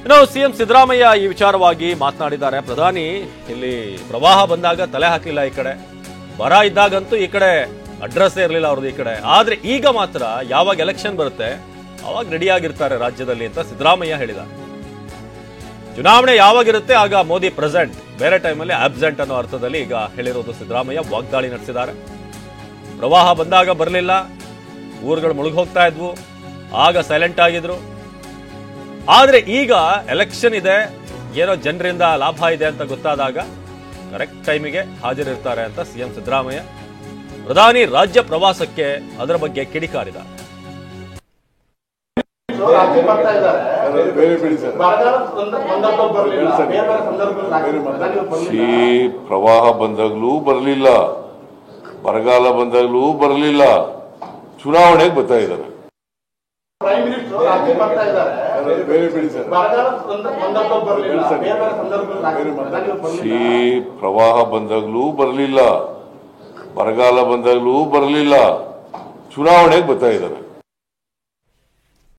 ಇನ್ನು ಸಿಎಂ ಸಿದ್ದರಾಮಯ್ಯ ಈ ವಿಚಾರವಾಗಿ ಮಾತನಾಡಿದ್ದಾರೆ. ಪ್ರಧಾನಿ ಇಲ್ಲಿ ಪ್ರವಾಹ ಬಂದಾಗ ತಲೆ ಹಾಕಲಿಲ್ಲ, ಈ ಕಡೆ ಬರ ಇದ್ದಾಗಂತೂ ಈ ಕಡೆ ಅಡ್ರೆಸ್ ಇರಲಿಲ್ಲ ಅವ್ರದ್ದು ಈ ಕಡೆ. ಆದ್ರೆ ಈಗ ಮಾತ್ರ ಯಾವಾಗ ಎಲೆಕ್ಷನ್ ಬರುತ್ತೆ ಅವಾಗ ರೆಡಿ ಆಗಿರ್ತಾರೆ ರಾಜ್ಯದಲ್ಲಿ ಅಂತ ಸಿದ್ದರಾಮಯ್ಯ ಹೇಳಿದ್ದಾರೆ. ಚುನಾವಣೆ ಯಾವಾಗಿರುತ್ತೆ ಆಗ ಮೋದಿ ಪ್ರೆಸೆಂಟ್, ಬೇರೆ ಟೈಮಲ್ಲಿ ಆಬ್ಸೆಂಟ್ ಅನ್ನೋ ಅರ್ಥದಲ್ಲಿ ಈಗ ಹೇಳಿರೋದು ಸಿದ್ದರಾಮಯ್ಯ. ವಾಗ್ದಾಳಿ ನಡೆಸಿದ್ದಾರೆ. ಪ್ರವಾಹ ಬಂದಾಗ ಬರಲಿಲ್ಲ, ಊರುಗಳು ಮುಳುಗಿ ಹೋಗ್ತಾ ಇದ್ವು, ಆಗ ಸೈಲೆಂಟ್ ಆಗಿದ್ರು. ಆದ್ರೆ ಈಗ ಎಲೆಕ್ಷನ್ ಇದೆ, ಏನೋ ಜನರಿಂದ ಲಾಭ ಇದೆ ಅಂತ ಗೊತ್ತಾದಾಗ ಕರೆಕ್ಟ್ ಟೈಮಿಗೆ ಹಾಜರಿರ್ತಾರೆ ಅಂತ ಸಿಎಂ ಸಿದ್ದರಾಮಯ್ಯ. ಪ್ರಧಾನಿ ರಾಜ್ಯ ಪ್ರವಾಸಕ್ಕೆ ಅದರ ಬಗ್ಗೆ ಕಿಡಿಕಾರಿದ್ದಾರೆ. ಪ್ರವಾಹ ಬಂದಾಗ್ಲೂ ಬರಲಿಲ್ಲ, ಬರಗಾಲ ಬಂದಾಗ್ಲೂ ಬರಲಿಲ್ಲ, ಚುನಾವಣೆಗೆ ಬರ್ತಾ ಇದ್ದಾರೆ. ಪ್ರವಾಹ ಬಂದಾಗ್ಲೂ ಬರಲಿಲ್ಲ, ಬರಗಾಲ ಬಂದಾಗ್ಲೂ ಬರಲಿಲ್ಲ, ಚುನಾವಣೆಗೆ ಬರ್ತಾ ಇದ್ದಾರೆ.